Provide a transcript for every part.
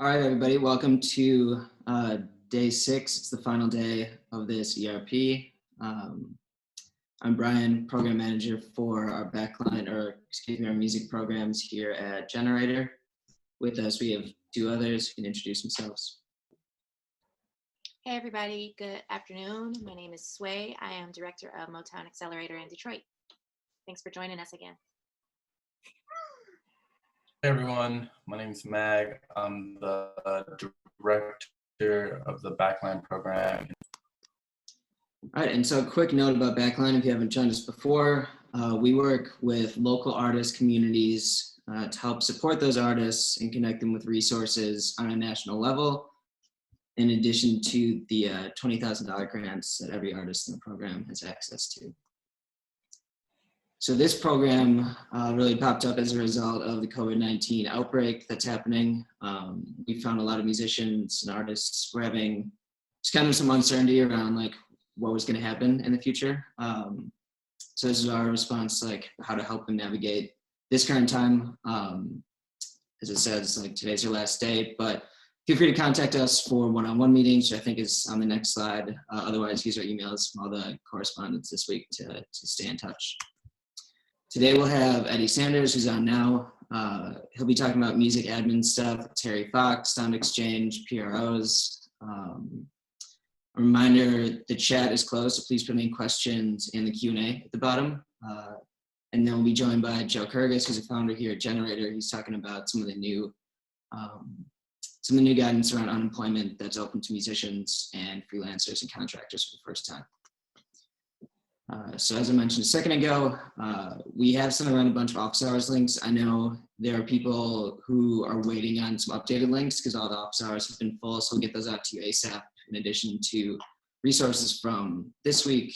All right, everybody, welcome to day 6. It's the final day of this ERP. I'm Brian, program manager for our our music programs here at Generator. With us, we have two others who can introduce themselves. Hey everybody, good afternoon. My name is Sway. I am director of Motown Accelerator in Detroit. Thanks for joining us again. Hey everyone, my name is Mag. I'm the director of the Backline program. All right, and so a quick note about Backline, if you haven't joined us before, we work with local artist communities to help support those artists and connect them with resources on a national level, in addition to the $20,000 grants that every artist in the program has access to. So this program really popped up as a result of the COVID-19 outbreak that's happening. We found a lot of musicians and artists were having just kind of some uncertainty around like what was going to happen in the future. So this is our response, like how to help them navigate this current time. As it says, like today's your last day, but feel free to contact us for one-on-one meetings, which I think is on the next slide. Otherwise, use our emails from all the correspondence this week to stay in touch. Today we'll have Eddie Sanders, who's on now. He'll be talking about music admin stuff, Terry Fox, Sound Exchange, PROs. A reminder, the chat is closed, so please put any questions in the Q&A at the bottom. And then we'll be joined by Joe Kurgis, who's a founder here at Generator. He's talking about some of the new guidance around unemployment that's open to musicians and freelancers and contractors for the first time. So as I mentioned a second ago, we have sent around a bunch of office hours links. I know there are people who are waiting on some updated links because all the office hours have been full, so we'll get those out to you ASAP, in addition to resources from this week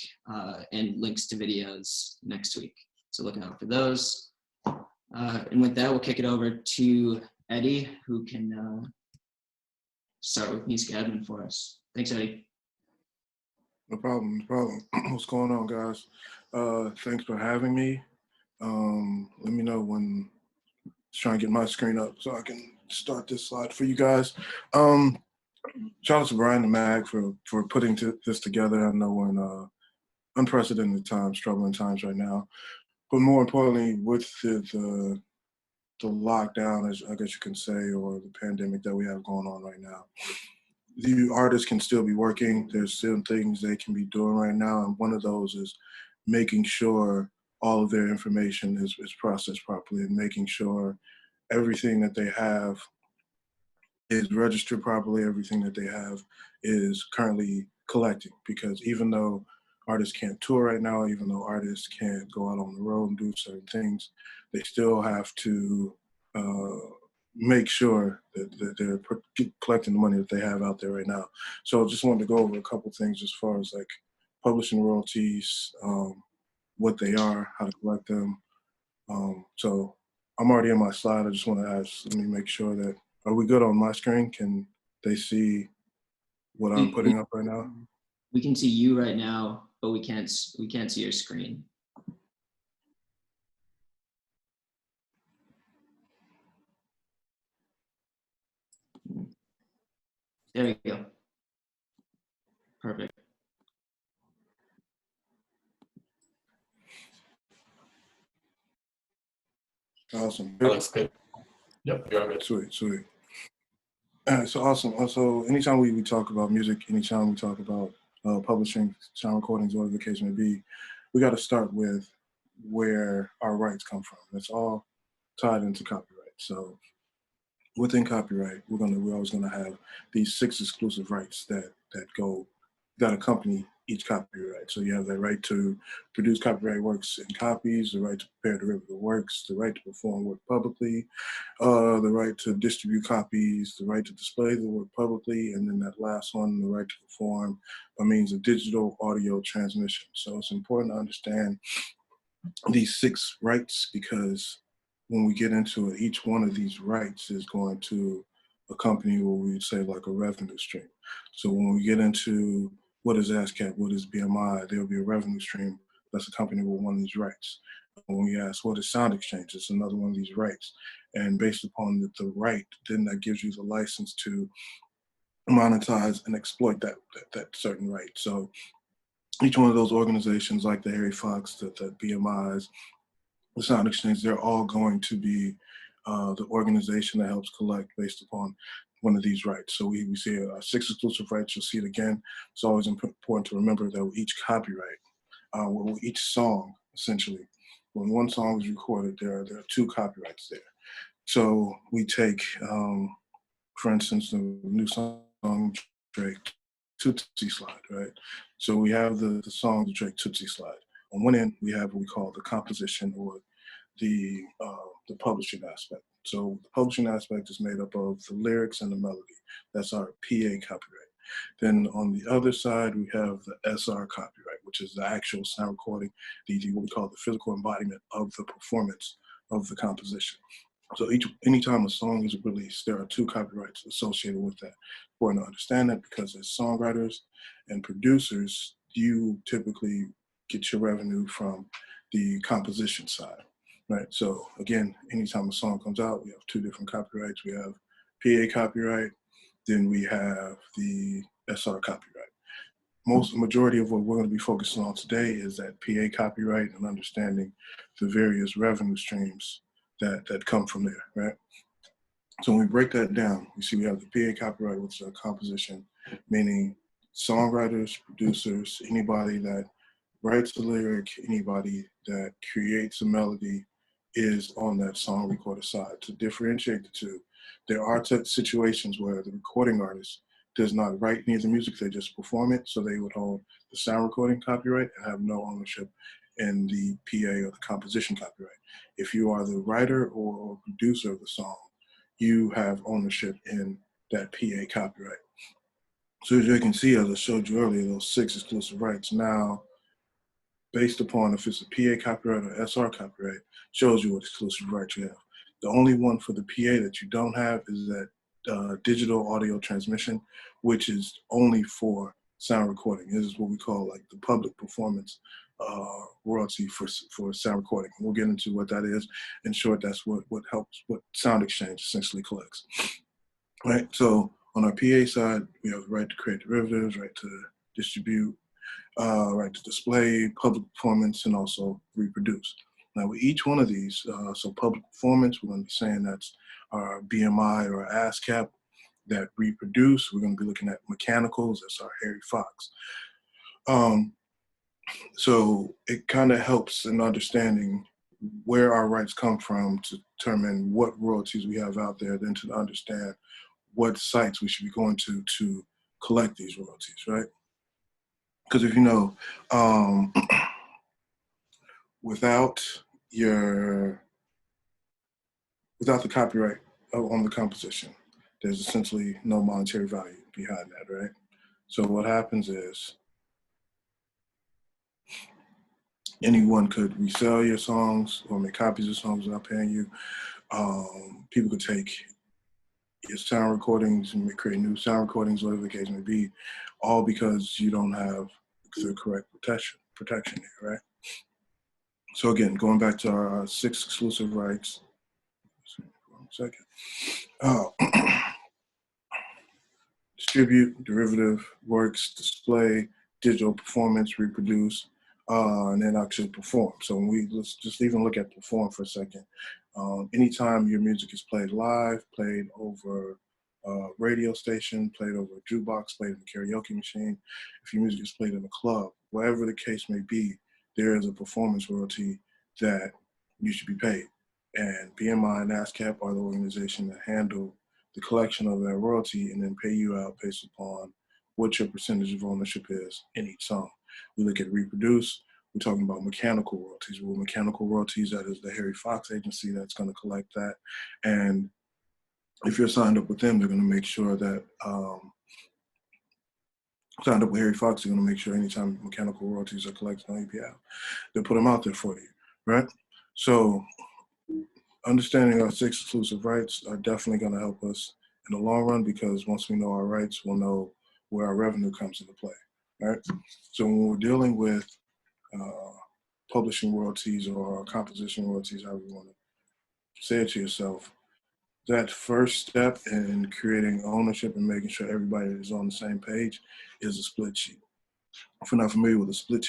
and links to videos next week. So look out for those. And with that, we'll kick it over to Eddie, who can start with music admin for us. Thanks, Eddie. No problem, no problem. What's going on, guys? Thanks for having me. Let me know when just trying to get my screen up so I can start this slide for you guys. Shout out to Brian and Mag for putting this together. I know we're in unprecedented times, troubling times right now. But more importantly, with the lockdown, as I guess you can say, or the pandemic that we have going on right now, the artists can still be working. There's still things they can be doing right now. And one of those is making sure all of their information is processed properly and making sure everything that they have is registered properly, everything that they have is currently collecting. Because even though artists can't tour right now, even though artists can't go out on the road and do certain things, they still have to make sure that they're collecting the money that they have out there right now. So just wanted to go over a couple things as far as like publishing royalties, what they are, how to collect them. So I'm already in my slide. I just want to ask, let me make sure that, are we good on my screen? Can they see what I'm putting up right now? We can see you right now, but we can't see your screen. There we go. Perfect. Awesome. That looks good. Yep, you're good. Sweet. All right, so awesome. So anytime we talk about music, anytime we talk about publishing, sound recordings, whatever the case may be, we got to start with where our rights come from. That's all tied into copyright. So within copyright, we're always gonna have these 6 exclusive rights that accompany each copyright. So you have the right to produce copyright works in copies, the right to prepare derivative works, the right to perform work publicly, the right to distribute copies, the right to display the work publicly, and then that last one, the right to perform by means of digital audio transmission. So it's important to understand these 6 rights, because when we get into it, each one of these rights is going to accompany what we'd say like a revenue stream. So when we get into what is ASCAP, what is BMI, there'll be a revenue stream that's accompanied with one of these rights. When we ask what is sound exchange, it's another one of these rights. And based upon the right, then that gives you the license to monetize and exploit that certain right. So each one of those organizations, like the Harry Fox, the BMIs, the Sound Exchange, they're all going to be the organization that helps collect based upon one of these rights. So we see 6 exclusive rights. You'll see it again. It's always important to remember that with each copyright, with each song, essentially, when one song is recorded, there are 2 copyrights there. So we take, for instance, the new song Drake, Tootsie Slide, right? So we have the song Drake Tootsie Slide. On one end, we have what we call the composition or the publishing aspect. So the publishing aspect is made up of the lyrics and the melody. That's our PA copyright. Then on the other side, we have the SR copyright, which is the actual sound recording, what we call the physical embodiment of the performance of the composition. So anytime a song is released, there are 2 copyrights associated with that. Important to understand that because as songwriters and producers, you typically get your revenue from the composition side, right? So again, anytime a song comes out, we have 2 different copyrights. We have PA copyright, then we have the SR copyright. Majority of what we're going to be focusing on today is that PA copyright and understanding the various revenue streams that come from there, right? So when we break that down, we see we have the PA copyright, which is a composition, meaning songwriters, producers, anybody that writes a lyric, anybody that creates a melody is on that song recorder side. To differentiate the 2, there are situations where the recording artist does not write any of the music, they just perform it, so they would hold the sound recording copyright and have no ownership in the PA or the composition copyright. If you are the writer or producer of the song, you have ownership in that PA copyright. So as you can see, as I showed you earlier, those 6 exclusive rights now, based upon if it's a PA copyright or SR copyright, shows you what exclusive rights you have. The only one for the PA that you don't have is that digital audio transmission, which is only for sound recording. This is what we call like the public performance royalty for sound recording. We'll get into what that is. In short, that's what Sound Exchange essentially collects. Right. So on our PA side, we have the right to create derivatives, right to distribute, right to display, public performance, and also reproduce. Now with each one of these, so public performance, we're going to be saying that's our BMI or our ASCAP. That reproduce, we're going to be looking at mechanicals, that's our Harry Fox. So it kind of helps in understanding where our rights come from to determine what royalties we have out there, then to understand what sites we should be going to collect these royalties, right? Because if you know, without the copyright on the composition, there's essentially no monetary value behind that, right? So what happens is anyone could resell your songs or make copies of songs without paying you. People could take your sound recordings and create new sound recordings, whatever the case may be, all because you don't have the correct protection here, right? So again, going back to our 6 exclusive rights. One second. Distribute, derivative, works, display, digital performance, reproduce, and then actually perform. So when let's just even look at perform for a second. Anytime your music is played live, played over a radio station, played over a jukebox, played in a karaoke machine, if your music is played in a club, whatever the case may be, there is a performance royalty that you should be paid. And BMI and ASCAP are the organization that handle the collection of that royalty and then pay you out based upon what your percentage of ownership is in each song. We look at reproduce, we're talking about mechanical royalties. Well, mechanical royalties, that is the Harry Fox agency that's going to collect that. And if you're signed up with them, they're going to make sure that, signed up with Harry Fox, they're going to make sure anytime mechanical royalties are collected on EPL, they'll put them out there for you, right? So understanding our 6 exclusive rights are definitely going to help us in the long run, because once we know our rights, we'll know where our revenue comes into play, right? So when we're dealing with publishing royalties or composition royalties, however you want to say it to yourself, that first step in creating ownership and making sure everybody is on the same page is a split sheet. If you're not familiar with what a split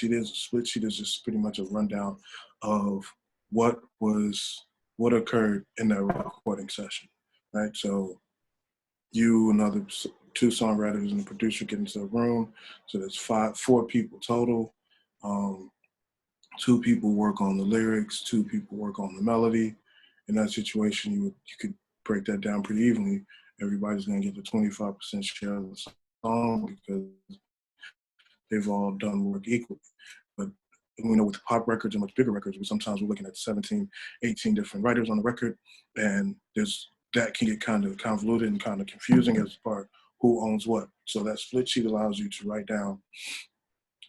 sheet is just pretty much a rundown of what occurred in that recording session, right? So you and other two songwriters and the producer get into the room. So there's four people total. Two people work on the lyrics, two people work on the melody. In that situation, you could break that down pretty evenly. Everybody's gonna get the 25% share of the song because they've all done work equally. But we know with pop records and much bigger records, sometimes we're looking at 17, 18 different writers on the record, and that can get kind of convoluted and kind of confusing as far who owns what. So that split sheet allows you to write down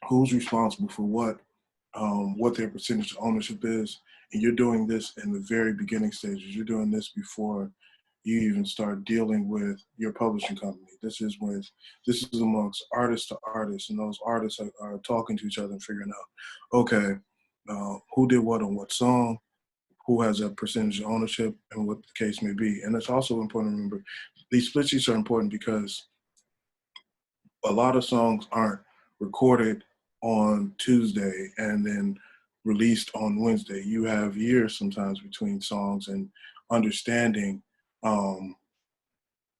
who's responsible for what their percentage of ownership is. And you're doing this in the very beginning stages. You're doing this before you even start dealing with your publishing company. This is amongst artist to artist, and those artists are talking to each other and figuring out, okay, who did what on what song, who has a percentage of ownership, and what the case may be. And it's also important to remember, these split sheets are important because a lot of songs aren't recorded on Tuesday and then released on Wednesday. You have years sometimes between songs, and understanding,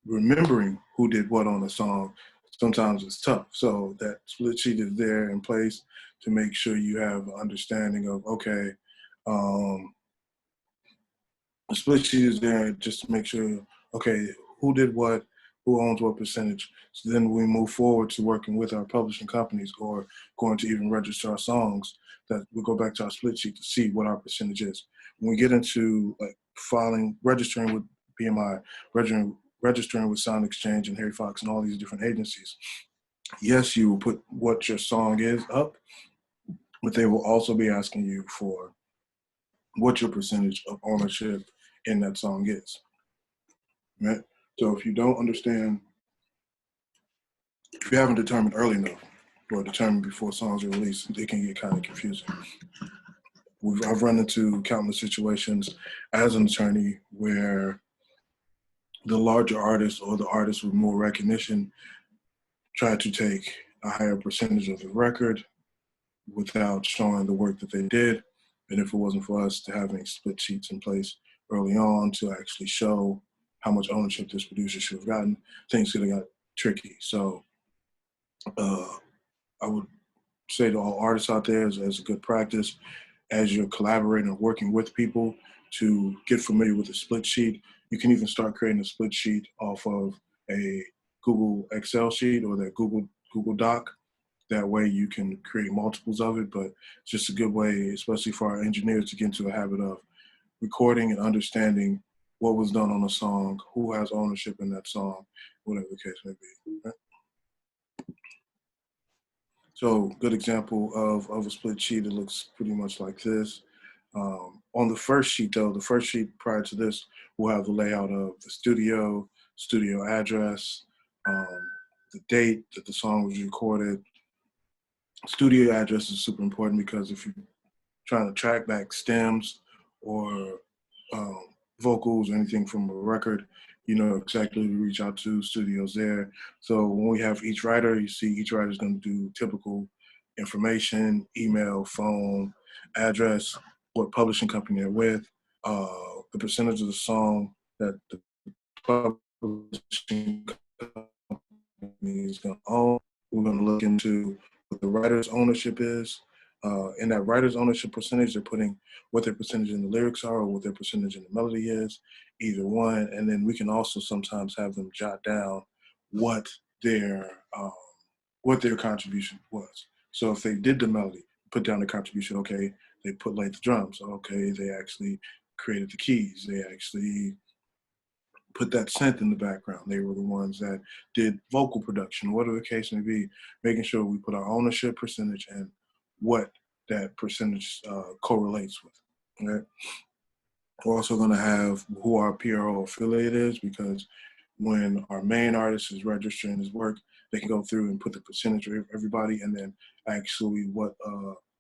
remembering who did what on a song, sometimes it's tough. So that split sheet is there in place to make sure you have an understanding of, okay, the split sheet is there just to make sure, okay, who did what, who owns what percentage. So then we move forward to working with our publishing companies or going to even register our songs, that we go back to our split sheet to see what our percentage is. When we get into like registering with BMI, registering with Sound Exchange and Harry Fox and all these different agencies, yes, you will put what your song is up, but they will also be asking you for what your percentage of ownership in that song is, right? So if you don't understand, if you haven't determined early enough or determined before songs are released, it can get kind of confusing. I've run into countless situations as an attorney where the larger artists or the artists with more recognition try to take a higher percentage of the record without showing the work that they did. And if it wasn't for us to having split sheets in place early on to actually show how much ownership this producer should have gotten, things could have got tricky. So I would say to all artists out there, as a good practice, as you're collaborating and working with people, to get familiar with the split sheet. You can even start creating a split sheet off of a Google Excel sheet or that Google Doc. That way you can create multiples of it, but it's just a good way, especially for our engineers, to get into a habit of recording and understanding what was done on a song, who has ownership in that song, whatever the case may be. Right? So good example of a split sheet, it looks pretty much like this. On the first sheet though, the first sheet prior to this will have the layout of the studio address, the date that the song was recorded. Studio address is super important because if you're trying to track back stems or vocals or anything from a record, you know exactly who to reach out to, studios there. So when we have each writer, you see each writer is going to do typical information, email, phone, address, what publishing company they're with, the percentage of the song that the publishing company is going to own. We're going to look into what the writer's ownership is. In that writer's ownership percentage, they're putting what their percentage in the lyrics are or what their percentage in the melody is, either one. And then we can also sometimes have them jot down what their contribution was. So if they did the melody, put down the contribution, okay, they laid the drums, okay, they actually created the keys, they actually put that synth in the background. They were the ones that did vocal production, whatever the case may be, making sure we put our ownership percentage and what that percentage correlates with. Right? We're also going to have who our PRO affiliate is, because when our main artist is registering his work, they can go through and put the percentage of everybody and then actually what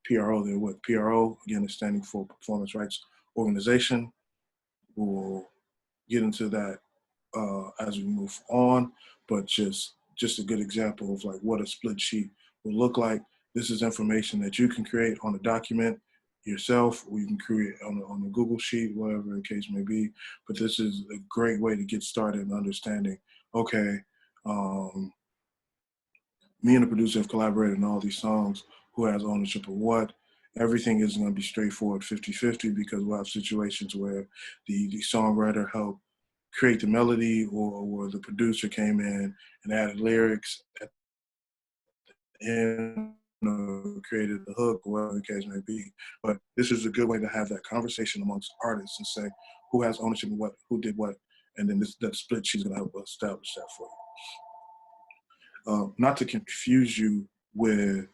PRO they're with. PRO, again, is standing for Performance Rights Organization. We'll get into that as we move on, but just a good example of like what a split sheet will look like. This is information that you can create on a document yourself, or you can create on a Google sheet, whatever the case may be. But this is a great way to get started in understanding, okay, me and the producer have collaborated on all these songs. Who has ownership of what? Everything isn't going to be straightforward 50-50 because we'll have situations where the songwriter helped create the melody, or the producer came in and added lyrics at the end, or created the hook, or whatever the case may be. But this is a good way to have that conversation amongst artists and say who has ownership of what, who did what, and then that split sheet is going to help us establish that for you. Not to confuse you with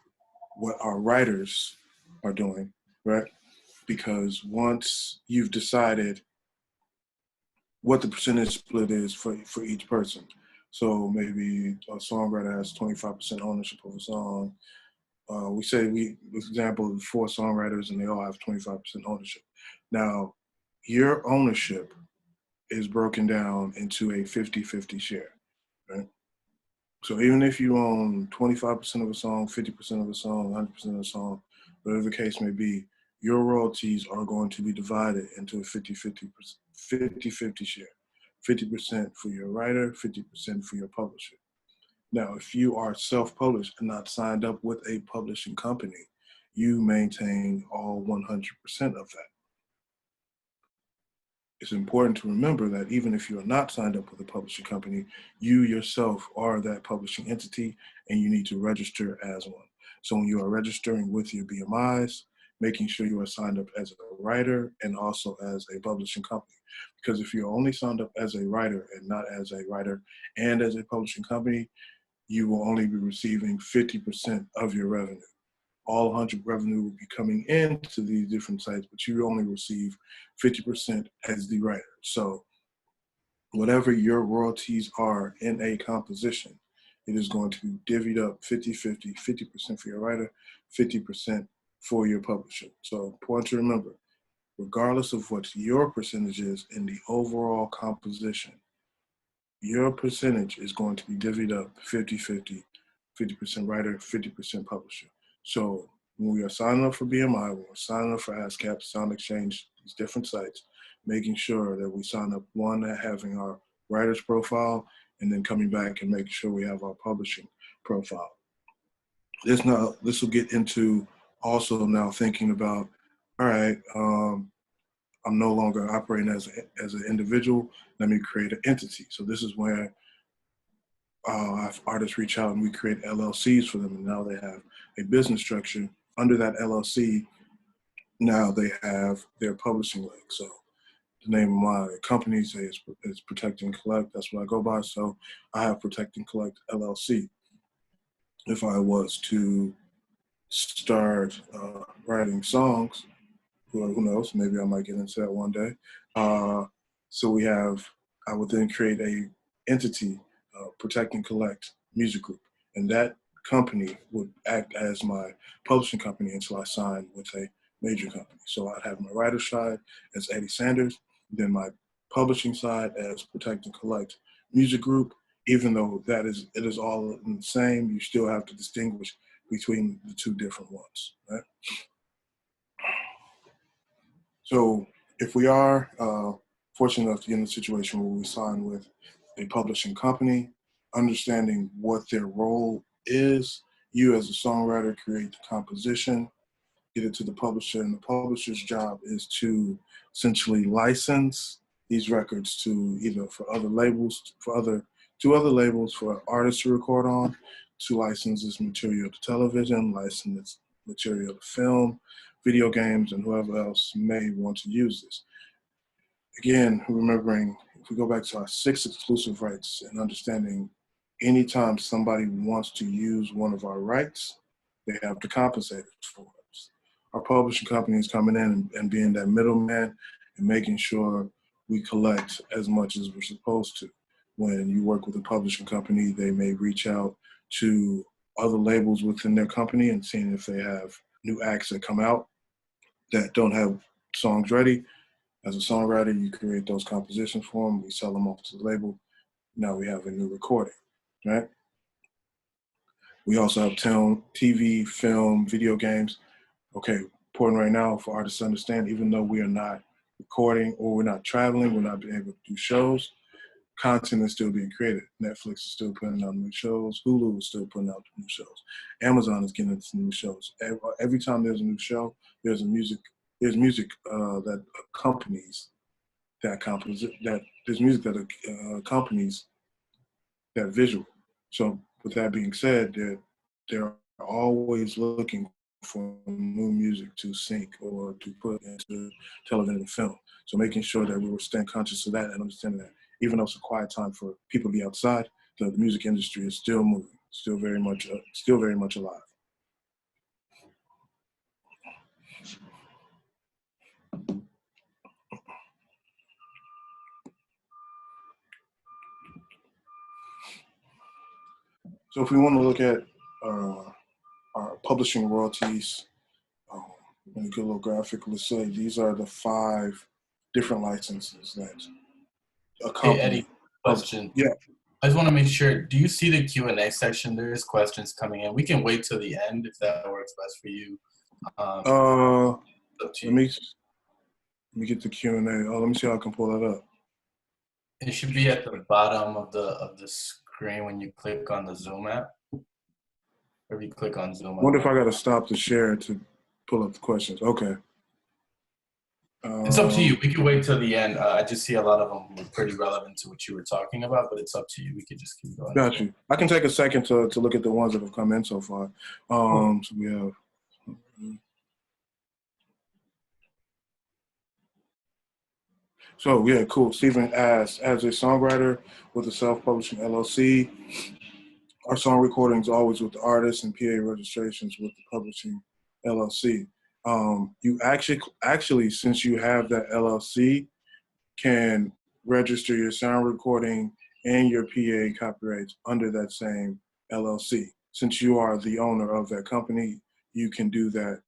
what our writers are doing, right? Because once you've decided what the percentage split is for each person, so maybe a songwriter has 25% ownership of a song. We say for example, 4 songwriters and they all have 25% ownership. Now, your ownership is broken down into a 50-50 share, right? So even if you own 25% of a song, 50% of a song, 100% of a song, whatever the case may be, your royalties are going to be divided into a 50-50 share. 50% for your writer, 50% for your publisher. Now, if you are self-published and not signed up with a publishing company, you maintain all 100% of that. It's important to remember that even if you are not signed up with a publishing company, you yourself are that publishing entity and you need to register as one. So when you are registering with your BMIs, making sure you are signed up as a writer and also as a publishing company. Because if you're only signed up as a writer and not as a writer and as a publishing company, you will only be receiving 50% of your revenue. All 100 revenue will be coming into these different sites, but you only receive 50% as the writer. So whatever your royalties are in a composition, it is going to be divvied up 50-50, 50% for your writer, 50% for your publisher. So important to remember, regardless of what your percentage is in the overall composition, your percentage is going to be divvied up 50-50, 50% writer, 50% publisher. So when we are signing up for BMI, when we're signing up for ASCAP, Sound Exchange, these different sites, making sure that we sign up, one, having our writer's profile, and then coming back and making sure we have our publishing profile. This will get into also now thinking about, all right, I'm no longer operating as an individual. Let me create an entity. So this is where artists reach out and we create LLCs for them, and now they have a business structure. Under that LLC, now they have their publishing link. So the name of my company is Protect and Collect. That's what I go by. So I have Protect and Collect LLC. If I was to start writing songs, who knows, maybe I might get into that one day. So I would then create a entity, Protect and Collect Music Group. And that company would act as my publishing company until I sign with a major company. So I'd have my writer side as Eddie Sanders, then my publishing side as Protect and Collect Music Group. Even though it is all the same, you still have to distinguish between the two different ones, right? So if we are fortunate enough to get in a situation where we sign with a publishing company, understanding what their role is, you as a songwriter create the composition, get it to the publisher, and the publisher's job is to essentially license these records to either for other labels, to other labels for artists to record on, to license this material to television, license this material to film, video games, and whoever else may want to use this. Again, remembering, if we go back to our 6 exclusive rights and understanding anytime somebody wants to use one of our rights, they have to compensate us for it. Our publishing company is coming in and being that middleman and making sure we collect as much as we're supposed to. When you work with a publishing company, they may reach out to other labels within their company and seeing if they have new acts that come out that don't have songs ready. As a songwriter, you create those compositions for them. We sell them off to the label. Now we have a new recording, right? We also have TV, film, video games. Okay, important right now for artists to understand, even though we are not recording or we're not traveling, we're not being able to do shows, content is still being created. Netflix is still putting out new shows. Hulu is still putting out new shows. Amazon is getting into new shows. Every time there's a new show, there's music that accompanies that there's music that accompanies that visual. So with that being said, they're always looking for new music to sync or to put into television and film. So making sure that we were staying conscious of that and understanding that even though it's a quiet time for people to be outside, the music industry is still moving, still very much alive. So if we want to look at our publishing royalties, let me get a little graphic. Let's say these are the 5 different licenses that Hey, accompany. Eddie, question. Yeah. I just want to make sure, do you see the Q&A section? There is questions coming in. We can wait till the end if that works best for you. Up to Let you. me get the Q&A. Oh, let me see how I can pull that up. It should be at the bottom of the screen when you click on the Zoom app. Or if you click on Zoom. I wonder if I got to stop the share to pull up the questions. Okay. It's up to you. We can wait till the end. I just see a lot of them were pretty relevant to what you were talking about, but it's up to you. We could just keep going. Got you. I can take a second to look at the ones that have come in so far. So we have. So yeah, cool. Stephen asks, as a songwriter with a self-publishing LLC, our song recordings always with the artist and PA registrations with the publishing LLC. You actually, since you have that LLC, can register your sound recording and your PA copyrights under that same LLC. Since you are the owner of that company, you can do that.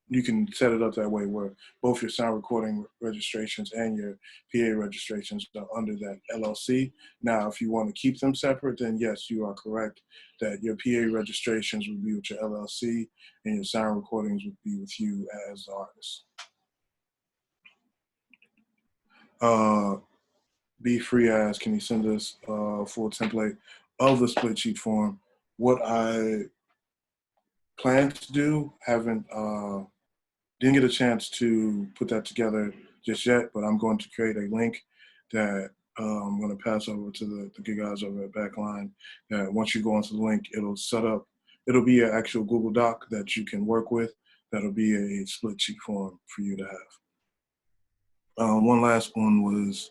You can set it up that way where both your sound recording registrations and your PA registrations are under that LLC. Now, if you want to keep them separate, then yes, you are correct that your PA registrations would be with your LLC and your sound recordings would be with you as the artist. Be Free asks, can you send us a full template of the split sheet form? What I plan to do, didn't get a chance to put that together just yet, but I'm going to create a link that I'm going to pass over to the good guys over at Backline. That once you go onto the link, it'll be an actual Google Doc that you can work with. That'll be a split sheet form for you to have. One last one was,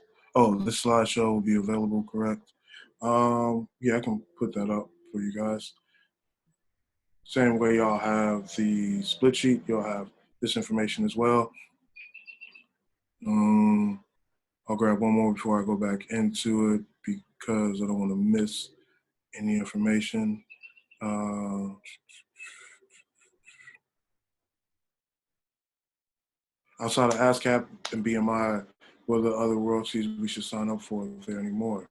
this slideshow will be available, correct? Yeah, I can put that up for you guys. Same way y'all have the split sheet, you'll have this information as well. I'll grab one more before I go back into it because I don't want to miss any information. Outside of ASCAP and BMI, what are the other royalties we should sign up for if there are any more?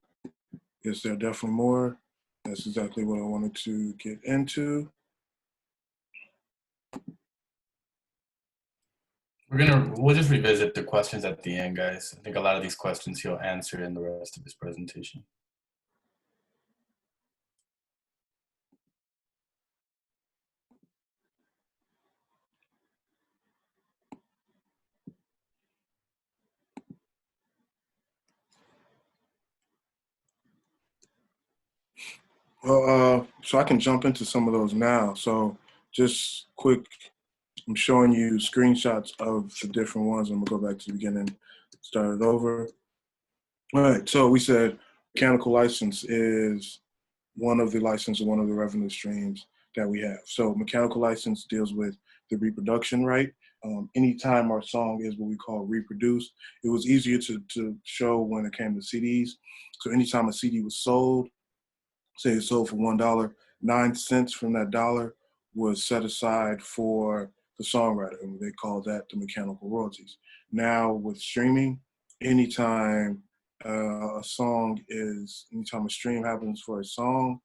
Is there definitely more? That's exactly what I wanted to get into. We'll just revisit the questions at the end, guys. I think a lot of these questions he'll answer in the rest of his presentation. Well, so I can jump into some of those now. So just quick, I'm showing you screenshots of the different ones. I'm gonna go back to the beginning, start it over. All right, so we said mechanical license is one of the revenue streams that we have. So mechanical license deals with the reproduction right. Anytime our song is what we call reproduced, it was easier to show when it came to CDs. So anytime a CD was sold, say it sold for $1, 9 cents from that dollar was set aside for the songwriter, and they call that the mechanical royalties. Now with streaming, anytime anytime a stream happens for a song,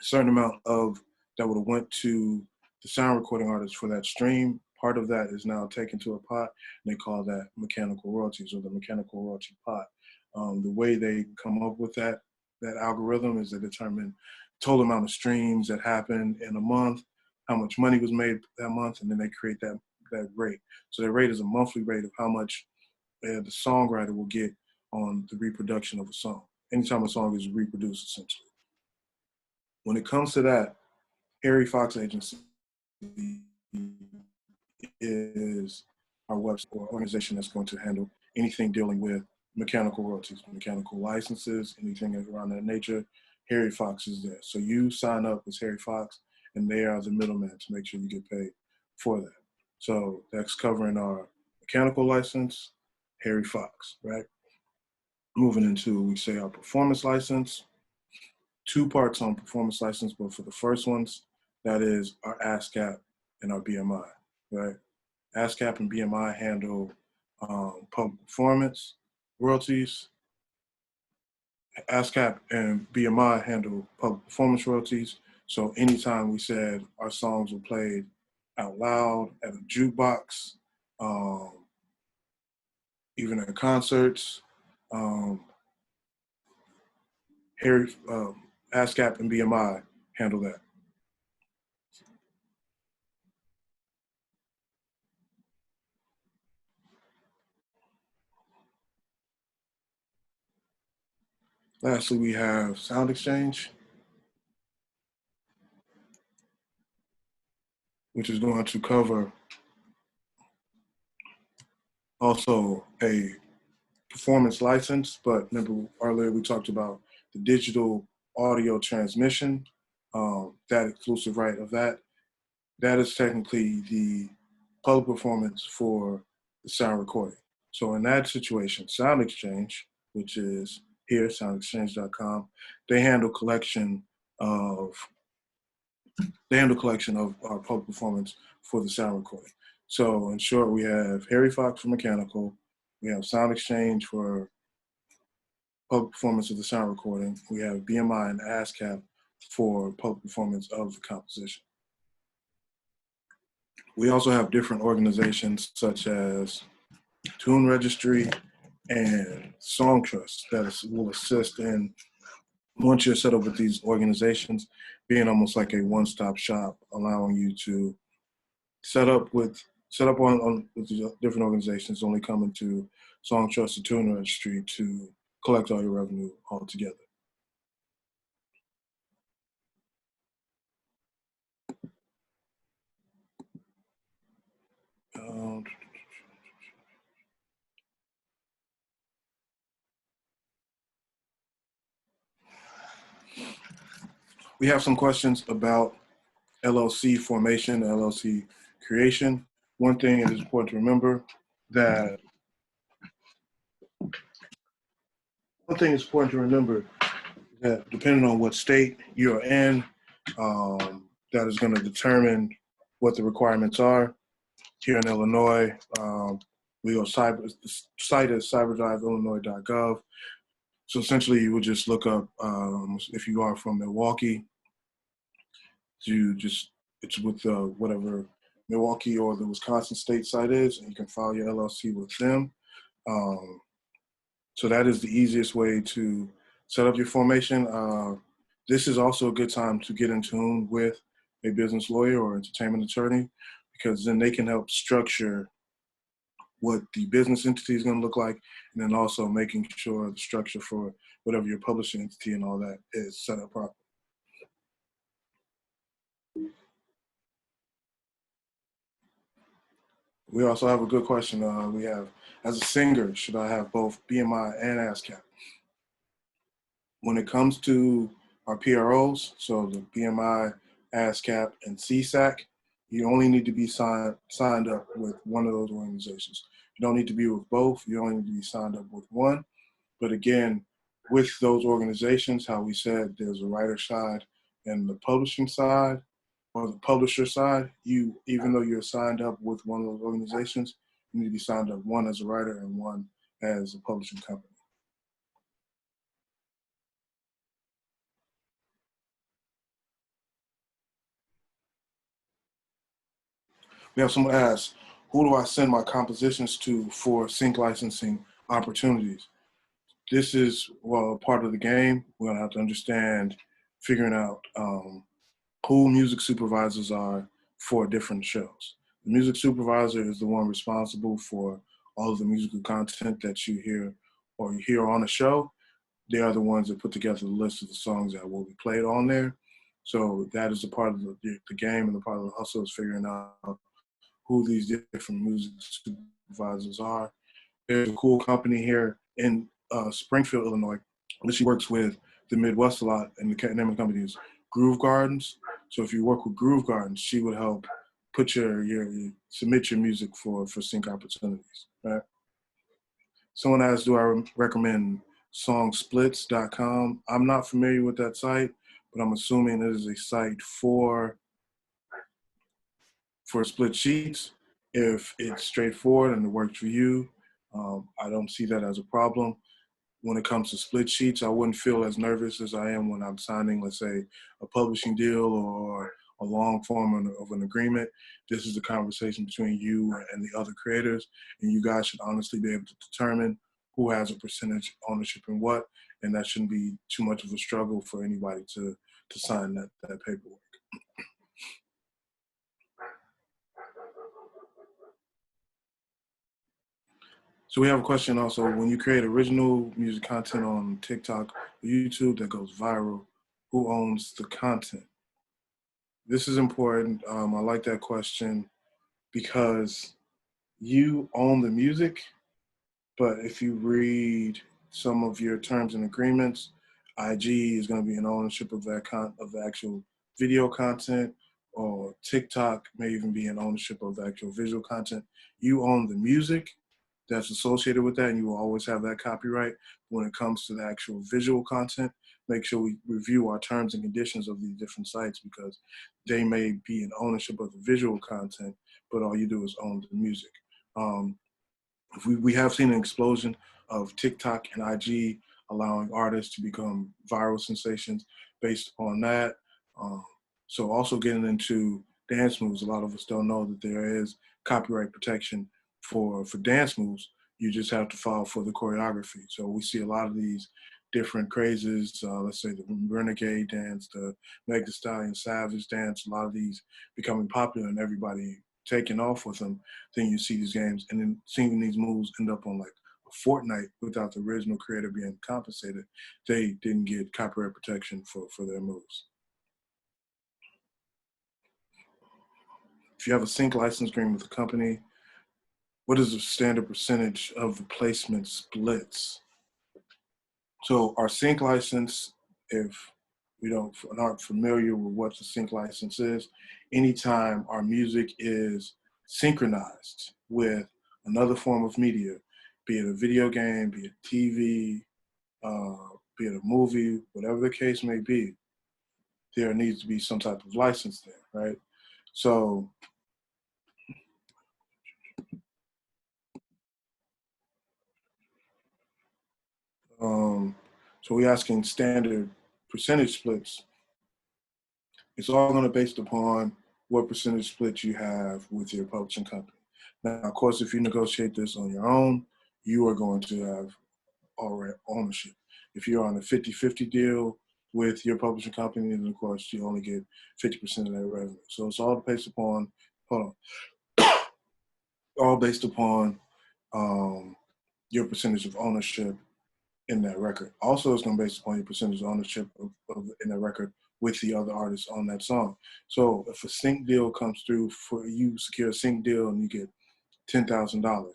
a certain amount of that would have went to the sound recording artist for that stream, part of that is now taken to a pot, and they call that mechanical royalties or the mechanical royalty pot. The way they come up with that algorithm is they determine total amount of streams that happened in a month, how much money was made that month, and then they create that rate. So that rate is a monthly rate of how much the songwriter will get on the reproduction of a song. Anytime a song is reproduced, essentially. When it comes to that, Harry Fox Agency is our website or organization that's going to handle anything dealing with mechanical royalties, mechanical licenses, anything around that nature. Harry Fox is there. So you sign up as Harry Fox, and they are the middleman to make sure you get paid for that. So that's covering our mechanical license, Harry Fox, right? Moving into, we say, our performance license. 2 parts on performance license, but for the first ones, that is our ASCAP and our BMI, right? ASCAP and BMI handle public performance royalties. ASCAP and BMI handle public performance royalties. So anytime we said our songs were played out loud at a jukebox, even at concerts, ASCAP and BMI handle that. Lastly, we have Sound Exchange, which is going to cover also a performance license, but remember earlier we talked about the digital audio transmission, that exclusive right of that. That is technically the public performance for the sound recording. So in that situation, Sound Exchange, which is here, soundexchange.com, they handle collection of our public performance for the sound recording. So in short, we have Harry Fox for mechanical, we have Sound Exchange for public performance of the sound recording, we have BMI and ASCAP for public performance of the composition. We also have different organizations such as Tune Registry and Song Trust that will assist in, once you're set up with these organizations, being almost like a one-stop shop, allowing you to set up on with the different organizations, only coming to Song Trust and Tune Registry to collect all your revenue all together. We have some questions about LLC formation, LLC creation. One thing it is important to remember that depending on what state you're in, that is going to determine what the requirements are. Here in Illinois, we go the site is cyberdriveillinois.gov. So essentially, you would just look up, if you are from Milwaukee, it's with whatever Milwaukee or the Wisconsin state site is, and you can file your LLC with them. So that is the easiest way to set up your formation. This is also a good time to get in tune with a business lawyer or entertainment attorney, because then they can help structure what the business entity is going to look like, and then also making sure the structure for whatever your publishing entity and all that is set up properly. We also have a good question. We have, as a singer, should I have both BMI and ASCAP? When it comes to our PROs, so the BMI, ASCAP, and CSAC, you only need to be signed up with one of those organizations. You don't need to be with both. You only need to be signed up with one. But again, with those organizations, how we said there's a writer side and the publishing side. or the publisher side, even though you're signed up with one of those organizations, you need to be signed up one as a writer and one as a publishing company. We have someone ask, who do I send my compositions to for sync licensing opportunities? This is, well, part of the game. We're gonna have to understand figuring out who music supervisors are for different shows. The music supervisor is the one responsible for all of the musical content that you hear or you hear on a show. They are the ones that put together the list of the songs that will be played on there. So that is a part of the game, and the part of the hustle is figuring out who these different music supervisors are. There's a cool company here in Springfield, Illinois, that she works with the Midwest a lot, and the name of the company is Groove Gardens. So if you work with Groove Gardens, she would help put submit your music for sync opportunities. Right? Someone asked, do I recommend songsplits.com? I'm not familiar with that site, but I'm assuming it is a site for split sheets. If it's straightforward and it works for you, I don't see that as a problem. When it comes to split sheets, I wouldn't feel as nervous as I am when I'm signing, let's say, a publishing deal or a long form of an agreement. This is a conversation between you and the other creators, and you guys should honestly be able to determine who has a percentage ownership in what, and that shouldn't be too much of a struggle for anybody to sign that paperwork. So we have a question also, when you create original music content on TikTok or YouTube that goes viral, who owns the content? This is important. I like that question because you own the music, but if you read some of your terms and agreements, IG is going to be in ownership of of the actual video content, or TikTok may even be in ownership of the actual visual content. You own the music that's associated with that, and you will always have that copyright. When it comes to the actual visual content, make sure we review our terms and conditions of these different sites, because they may be in ownership of the visual content, but all you do is own the music. We have seen an explosion of TikTok and IG allowing artists to become viral sensations based on that. So also getting into dance moves, a lot of us don't know that there is copyright protection for dance moves. You just have to file for the choreography. So we see a lot of these different crazes, let's say the Renegade dance, the Meg Thee Stallion Savage dance, a lot of these becoming popular and everybody taking off with them. Then you see these games, and then seeing these moves end up on like a Fortnite without the original creator being compensated. They didn't get copyright protection for their moves. If you have a sync license agreement with a company, what is the standard percentage of the placement splits? So our sync license, if we aren't familiar with what the sync license is, anytime our music is synchronized with another form of media, be it a video game, be it TV, be it a movie, whatever the case may be, there needs to be some type of license there, right? So we're asking standard percentage splits. It's all going to be based upon what percentage split you have with your publishing company. Now, of course, if you negotiate this on your own, you are going to have already ownership. If you're on a 50-50 deal with your publishing company, then of course you only get 50% of that revenue. So it's all based upon, all based upon your percentage of ownership in that record. Also, it's going to be based upon your percentage of ownership in that record with the other artists on that song. So if a sync deal comes through, for you secure a sync deal and you get $10,000,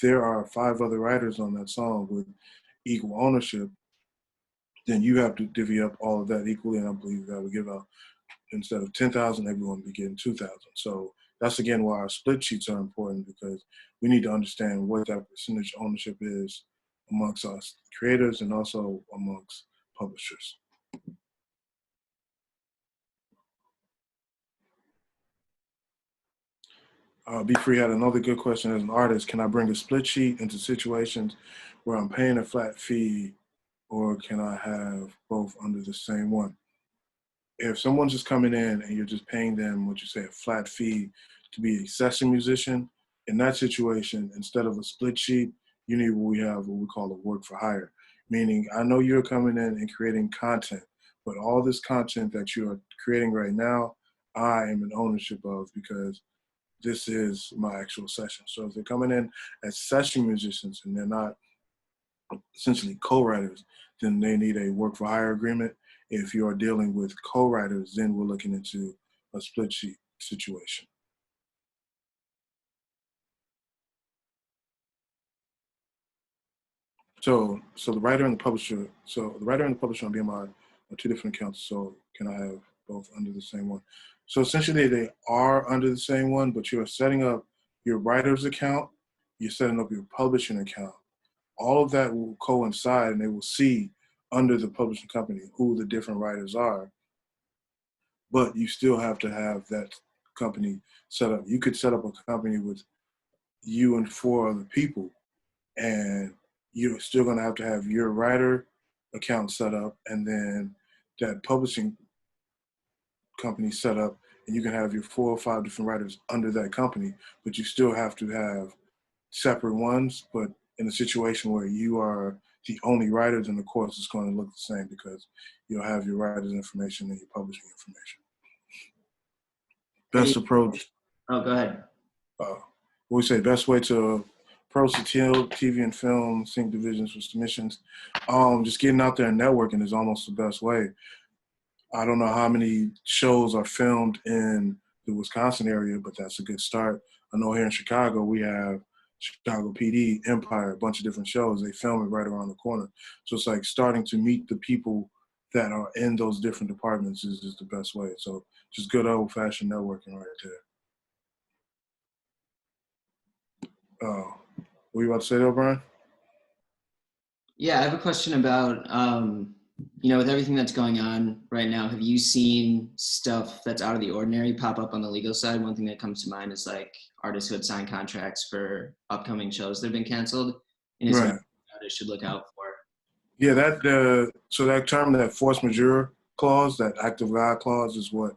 there are 5 other writers on that song with equal ownership, then you have to divvy up all of that equally, and I believe that would give out, instead of 10,000, everyone would be getting 2,000. So that's again why our split sheets are important, because we need to understand what that percentage ownership is amongst us creators and also amongst publishers. Be Free had another good question. As an artist, can I bring a split sheet into situations where I'm paying a flat fee, or can I have both under the same one? If someone's just coming in and you're just paying them, what you say, a flat fee to be a session musician, in that situation, instead of a split sheet, you need what we call a work for hire. Meaning, I know you're coming in and creating content, but all this content that you are creating right now, I am in ownership of because this is my actual session. So if they're coming in as session musicians and they're not essentially co-writers, then they need a work for hire agreement. If you are dealing with co-writers, then we're looking into a split sheet situation. So the writer and the publisher, on BMI are two different accounts. So can I have both under the same one? So essentially they are under the same one, but you're setting up your writer's account, you're setting up your publishing account. All of that will coincide and they will see under the publishing company who the different writers are, but you still have to have that company set up. You could set up a company with you and 4 other people, and you're still going to have your writer account set up and then that publishing company set up, and you can have your 4 or 5 different writers under that company, but you still have to have separate ones. But in a situation where you are the only writer, then of course it's going to look the same because you'll have your writer's information and your publishing information. Best approach. Oh, go ahead. We say best way to approach the TV and film sync divisions for submissions. Just getting out there and networking is almost the best way. I don't know how many shows are filmed in the Wisconsin area, but that's a good start. I know here in Chicago, we have Chicago PD, Empire, a bunch of different shows. They film it right around the corner. So it's like starting to meet the people that are in those different departments is the best way. So just good old-fashioned networking right there. What were you about to say there, Brian? Yeah, I have a question about, with everything that's going on right now, have you seen stuff that's out of the ordinary pop up on the legal side? One thing that comes to mind is like artists who had signed contracts for upcoming shows that have been canceled, and is Right. artists should look out for. Yeah, so that term, that force majeure clause, that act of God clause, is what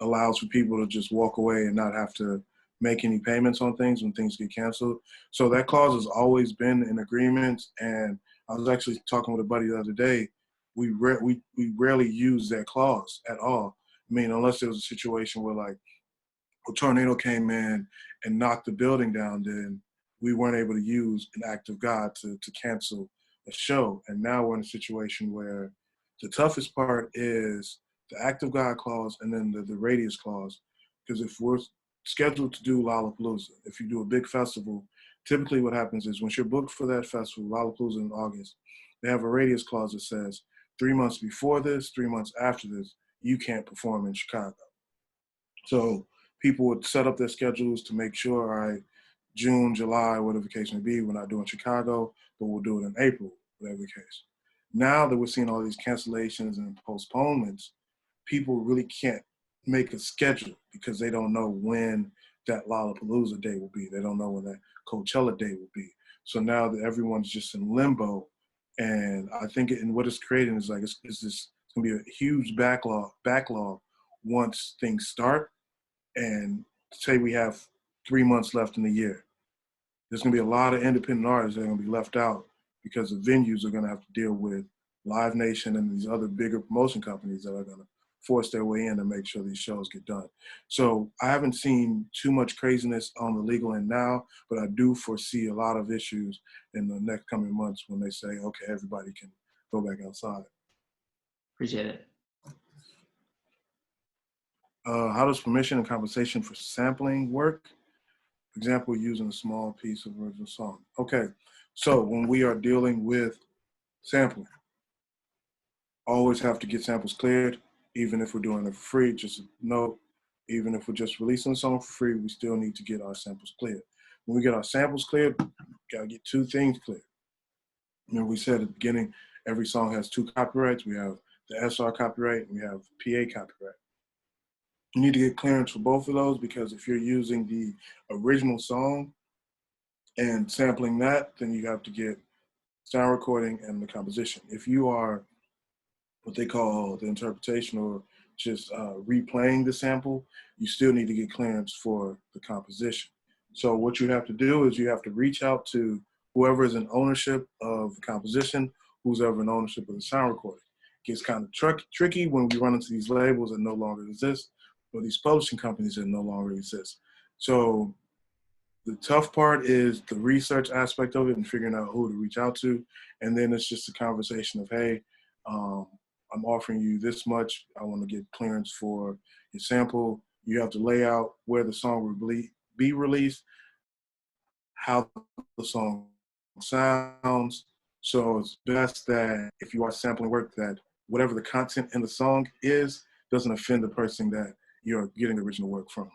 allows for people to just walk away and not have to make any payments on things when things get canceled. So that clause has always been in agreements. And I was actually talking with a buddy the other day. We rarely use that clause at all. I mean, unless there was a situation where like a tornado came in and knocked the building down, then we weren't able to use an act of God to cancel a show. And now we're in a situation where the toughest part is the act of God clause and then the radius clause. Because if we're scheduled to do Lollapalooza, if you do a big festival, typically what happens is once you're booked for that festival, Lollapalooza in August, they have a radius clause that says 3 months before this, 3 months after this, you can't perform in Chicago. So people would set up their schedules to make sure, all right, June, July, whatever the case may be, we're not doing Chicago, but we'll do it in April, whatever the case. Now that we're seeing all these cancellations and postponements, people really can't make a schedule because they don't know when that Lollapalooza day will be. They don't know when that Coachella day will be. So now that everyone's just in limbo, and I think what it's creating is like it's going to be a huge backlog once things start. And say we have 3 months left in the year, there's going to be a lot of independent artists that are going to be left out because the venues are going to have to deal with Live Nation and these other bigger promotion companies that are going to force their way in to make sure these shows get done. So I haven't seen too much craziness on the legal end now, but I do foresee a lot of issues in the next coming months when they say, okay, everybody can go back outside. Appreciate it. How does permission and compensation for sampling work? Example, using a small piece of original song. Okay, so when we are dealing with sampling, always have to get samples cleared, even if we're doing it for free. Just note, even if we're just releasing a song for free, we still need to get our samples cleared. When we get our samples cleared, gotta get 2 things cleared. Remember we said at the beginning, every song has 2 copyrights. We have the SR copyright and we have PA copyright. You need to get clearance for both of those, because if you're using the original song and sampling that, then you have to get sound recording and the composition. If you are what they call the interpretation or just replaying the sample, you still need to get clearance for the composition. So what you have to do is you have to reach out to whoever is in ownership of the composition, who's ever in ownership of the sound recording. It gets kind of tricky when we run into these labels that no longer exist, or these publishing companies that no longer exist. So the tough part is the research aspect of it and figuring out who to reach out to. And then it's just a conversation of, hey, I'm offering you this much. I want to get clearance for your sample. You have to lay out where the song will be released, how the song sounds. So it's best that if you are sampling work, that whatever the content in the song is doesn't offend the person that you're getting the original work from.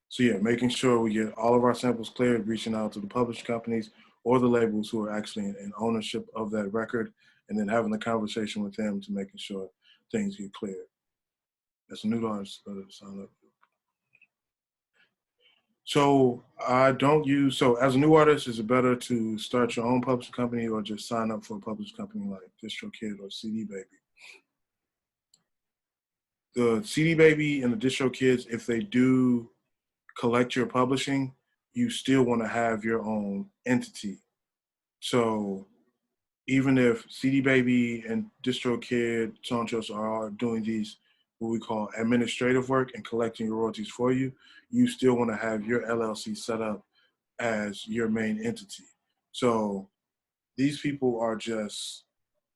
So yeah, making sure we get all of our samples cleared, reaching out to the publishing companies or the labels who are actually in ownership of that record, and then having a conversation with them to making sure things get cleared. That's a new artist sign up. So I don't use, so as a new artist, is it better to start your own publishing company or just sign up for a publishing company like DistroKid or CD Baby? The CD Baby and the DistroKids, if they do collect your publishing, you still want to have your own entity. So even if CD Baby and DistroKid, Soundtrust are doing these, what we call administrative work and collecting your royalties for you, you still want to have your LLC set up as your main entity. So these people are just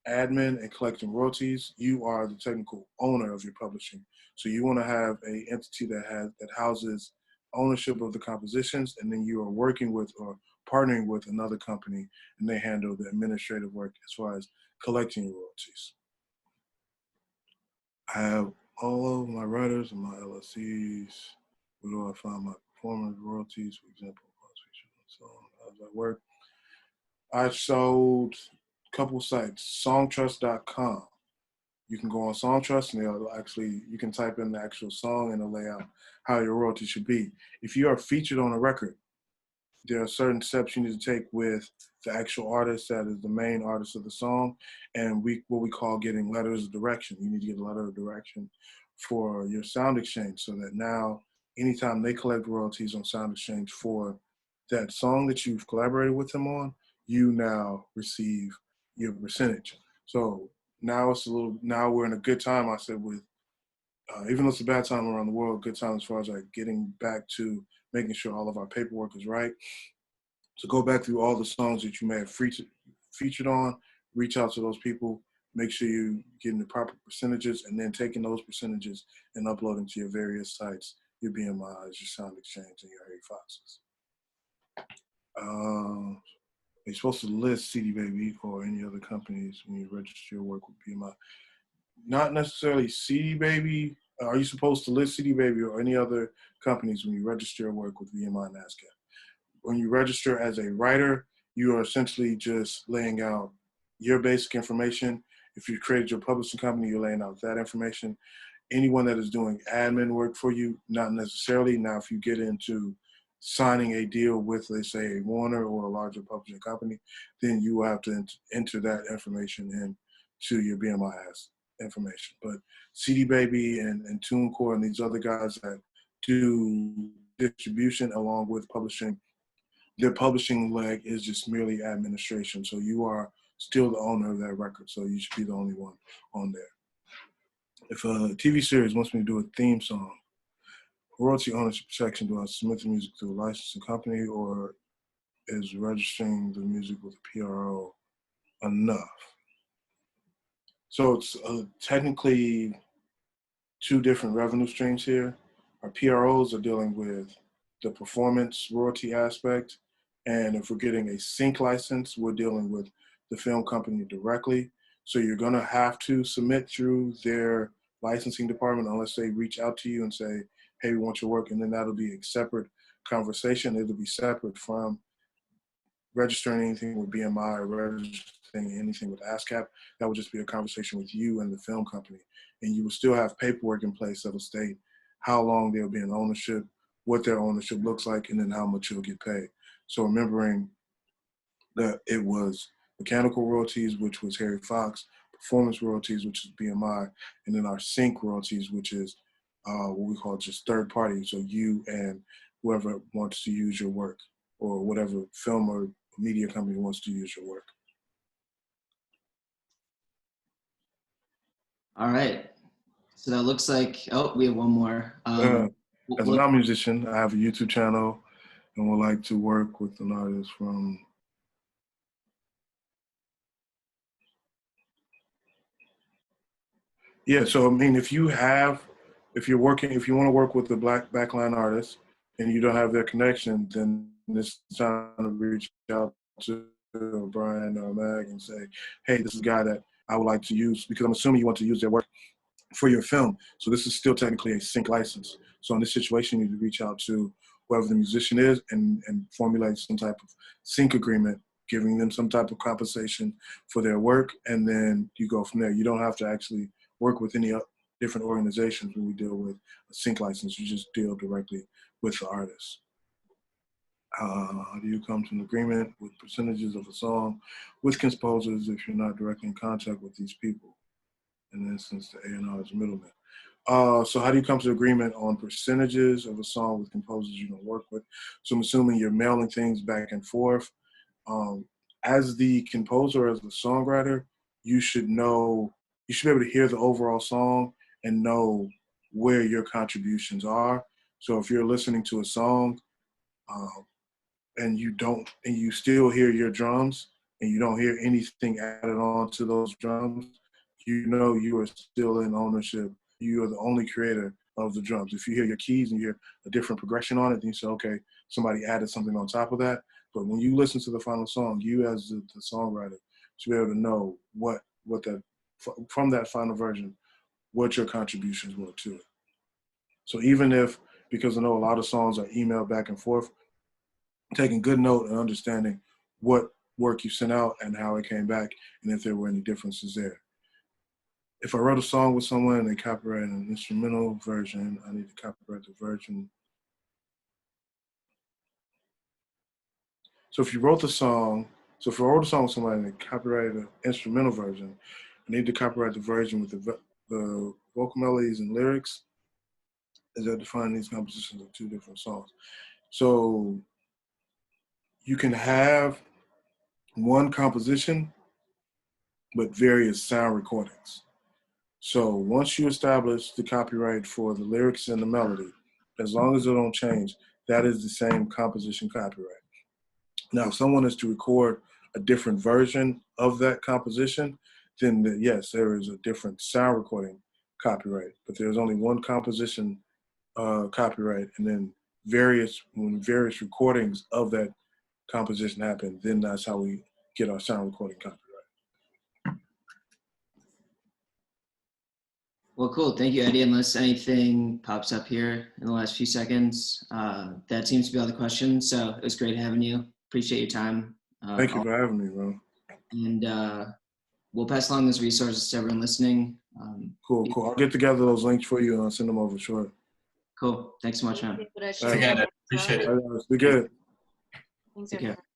admin and collecting royalties. You are the technical owner of your publishing. So you want to have a entity that houses ownership of the compositions, and then you are working with or partnering with another company, and they handle the administrative work as far as collecting your royalties. I have all of my writers and my LLCs. Where do I find my performance royalties, for example? So how does that work? I sold a couple sites, songtrust.com. You can go on Songtrust and they'll actually, you can type in the actual song and it'll lay out how your royalty should be. If you are featured on a record, there are certain steps you need to take with the actual artist that is the main artist of the song, and what we call getting letters of direction. You need to get a letter of direction for your Sound Exchange, so that now anytime they collect royalties on Sound Exchange for that song that you've collaborated with them on, you now receive your percentage. So now now we're in a good time, I said, with even though it's a bad time around the world, good time as far as like getting back to making sure all of our paperwork is right. So go back through all the songs that you may have featured on, reach out to those people, make sure you're getting the proper percentages, and then taking those percentages and uploading to your various sites, your BMIs, your Sound Exchange, and your Harry Foxes. You're supposed to list CD Baby or any other companies when you register your work with BMI. Not necessarily CD Baby. Are you supposed to list CD Baby or any other companies when you register your work with BMI and ASCAP? When you register as a writer, you are essentially just laying out your basic information. If you created your publishing company, you're laying out that information. Anyone that is doing admin work for you, not necessarily. Now, if you get into signing a deal with, let's say, a Warner or a larger publishing company, then you will have to enter that information into your BMIS information. But CD Baby and TuneCore and these other guys that do distribution along with publishing, their publishing leg is just merely administration. So you are still the owner of that record. So you should be the only one on there. If a TV series wants me to do a theme song, royalty ownership protection, do I submit the music to a licensing company, or is registering the music with a PRO enough? So it's technically two different revenue streams here. Our PROs are dealing with the performance royalty aspect, and if we're getting a sync license, we're dealing with the film company directly. So you're gonna have to submit through their licensing department unless they reach out to you and say, hey, we want your work, and then that'll be a separate conversation. It'll be separate from registering anything with BMI or registering anything with ASCAP. That would just be a conversation with you and the film company. And you will still have paperwork in place that'll state how long they'll be in ownership, what their ownership looks like, and then how much you'll get paid. So remembering that it was mechanical royalties, which was Harry Fox, performance royalties, which is BMI, and then our sync royalties, which is what we call just third party. So you and whoever wants to use your work, or whatever film or media company wants to use your work. All right. So that looks like, oh, we have one more. As a non-musician, I have a YouTube channel and would like to work with an artist from yeah, so I mean, if you want to work with a black backline artist and you don't have their connection, then it's time to reach out to Brian or Mag and say, hey, this is a guy that I would like to use, because I'm assuming you want to use their work for your film. So this is still technically a sync license. So in this situation, you need to reach out to whoever the musician is and formulate some type of sync agreement, giving them some type of compensation for their work, and then you go from there. You don't have to actually work with any different organizations when we deal with a sync license. You just deal directly with the artist. How do you come to an agreement with percentages of a song with composers if you're not directly in contact with these people? In this instance, the A&R is a middleman. So how do you come to agreement on percentages of a song with composers you don't work with? So I'm assuming you're mailing things back and forth. As the composer, as the songwriter, you should be able to hear the overall song and know where your contributions are. So if you're listening to a song and you still hear your drums and you don't hear anything added on to those drums, you know you are still in ownership. You are the only creator of the drums. If you hear your keys and you hear a different progression on it, then you say, okay, somebody added something on top of that. But when you listen to the final song, you as the songwriter should be able to know from that final version, what your contributions were to it. So even if, because I know a lot of songs are emailed back and forth, taking good note and understanding what work you sent out and how it came back, and if there were any differences there. If I wrote a song with someone and they copyright an instrumental version, I need to copyright the version. So if I wrote a song with somebody and they copyrighted an instrumental version, I need to copyright the version with the vocal melodies and lyrics, as I define these compositions of two different songs. So you can have one composition, but various sound recordings. So once you establish the copyright for the lyrics and the melody, as long as they don't change, that is the same composition copyright. Now, if someone is to record a different version of that composition, then yes, there is a different sound recording copyright, but there's only one composition copyright, and then when various recordings of that composition happen, then that's how we get our sound recording copyright. Well, cool. Thank you, Eddie. Unless anything pops up here in the last few seconds, that seems to be all the questions. So it was great having you. Appreciate your time. Thank you for having me, bro. And we'll pass along those resources to everyone listening. Cool. I'll get together those links for you and I'll send them over short. Cool. Thanks so much, man. Again, I appreciate it. Be good. Thanks, Take care. everyone.